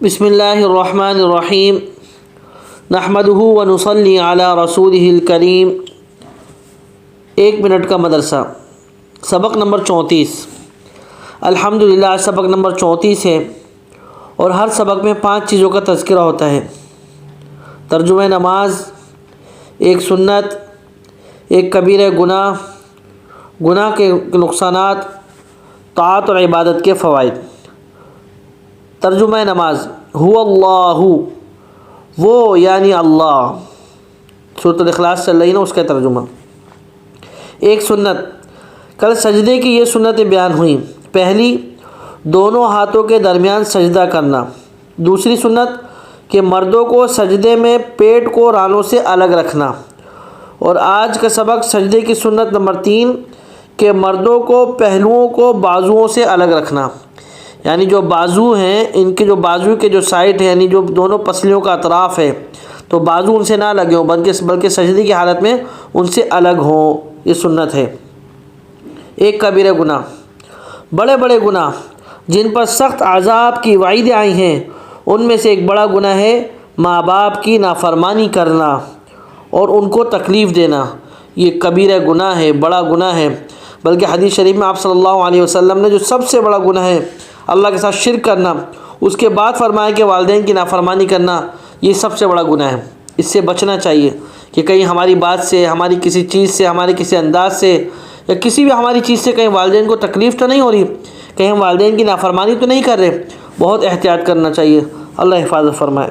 بسم اللہ الرحمن الرحیم نحمدہ ونصلی علی رسولہ الکریم۔ 1 منٹ کا مدرسہ، سبق نمبر 34۔ الحمدللہ سبق نمبر 34 ہے اور ہر سبق میں 5 چیزوں کا تذکرہ ہوتا ہے: ترجمہ نماز، ایک سنت، ایک کبیرہ گناہ، گناہ کے نقصانات، طاعت اور عبادت کے فوائد۔ ترجمہ نماز: هو اللہ، وہ یعنی اللہ، سورۃ الاخلاص چل رہی نا، اس کا ترجمہ۔ ایک سنت، کل سجدے کی یہ سنتیں بیان ہوئیں۔ پہلی، دونوں ہاتھوں کے درمیان سجدہ کرنا۔ دوسری سنت کہ مردوں کو سجدے میں پیٹ کو رانوں سے الگ رکھنا۔ اور آج کا سبق سجدے کی سنت نمبر 3 کہ مردوں کو پہلوؤں کو بازوؤں سے الگ رکھنا، یعنی جو بازو ہیں ان کے جو بازو کے جو سائڈ ہے، یعنی جو دونوں پسلیوں کا اطراف ہے، تو بازو ان سے نہ لگے ہوں بلکہ سجدے کی حالت میں ان سے الگ ہوں، یہ سنت ہے۔ ایک کبیرہ گناہ، بڑے بڑے گناہ جن پر سخت عذاب کی وعیدیں آئی ہیں، ان میں سے ایک بڑا گناہ ہے ماں باپ کی نافرمانی کرنا اور ان کو تکلیف دینا۔ یہ کبیرہ گناہ ہے، بڑا گناہ ہے، بلکہ حدیث شریف میں آپ صلی اللہ علیہ وسلم نے جو سب سے بڑا گناہ ہے اللہ کے ساتھ شرک کرنا، اس کے بعد فرمایا کہ والدین کی نافرمانی کرنا، یہ سب سے بڑا گناہ ہے۔ اس سے بچنا چاہیے کہ کہیں ہماری بات سے، ہماری کسی چیز سے، ہمارے کسی انداز سے یا کسی بھی ہماری چیز سے کہیں والدین کو تکلیف تو نہیں ہو رہی، کہیں ہم والدین کی نافرمانی تو نہیں کر رہے۔ بہت احتیاط کرنا چاہیے، اللہ حفاظت فرمائے۔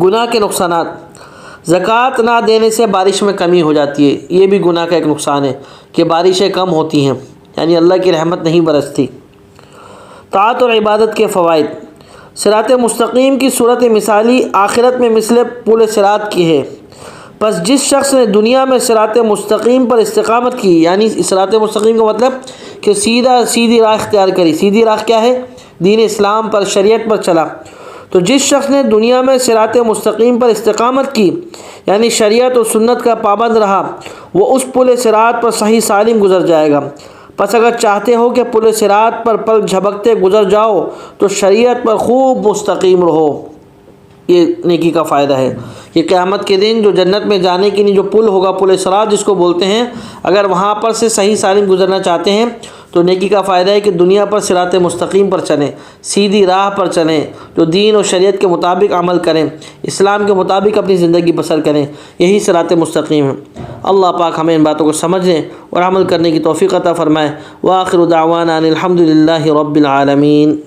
گناہ کے نقصانات، زکوٰۃ نہ دینے سے بارش میں کمی ہو جاتی ہے، یہ بھی گناہ کا ایک نقصان ہے کہ بارشیں کم ہوتی ہیں، یعنی اللہ کی رحمت نہیں برستی۔ طاعت اور عبادت کے فوائد، صراط مستقیم کی صورت مثالی آخرت میں مثل پل صراط کی ہے۔ پس جس شخص نے دنیا میں صراط مستقیم پر استقامت کی، یعنی صراط مستقیم کا مطلب کہ سیدھی راہ اختیار کری۔ سیدھی راہ کیا ہے؟ دین اسلام پر، شریعت پر چلا۔ تو جس شخص نے دنیا میں صراط مستقیم پر استقامت کی، یعنی شریعت اور سنت کا پابند رہا، وہ اس پل صراط پر صحیح سالم گزر جائے گا۔ پس اگر چاہتے ہو کہ پل صراط پر پل جھپکتے گزر جاؤ تو شریعت پر خوب مستقیم رہو۔ یہ نیکی کا فائدہ ہے کہ قیامت کے دن جو جنت میں جانے کے لیے جو پل ہوگا، پل صراط جس کو بولتے ہیں، اگر وہاں پر سے صحیح سالم گزرنا چاہتے ہیں تو نیکی کا فائدہ ہے کہ دنیا پر صراط مستقیم پر چلیں، سیدھی راہ پر چلیں، جو دین اور شریعت کے مطابق عمل کریں، اسلام کے مطابق اپنی زندگی بسر کریں، یہی صراط مستقیم ہے۔ اللہ پاک ہمیں ان باتوں کو سمجھنے اور عمل کرنے کی توفیق عطا فرمائے۔ وآخر دعوانا ان الحمد للہ رب العالمین۔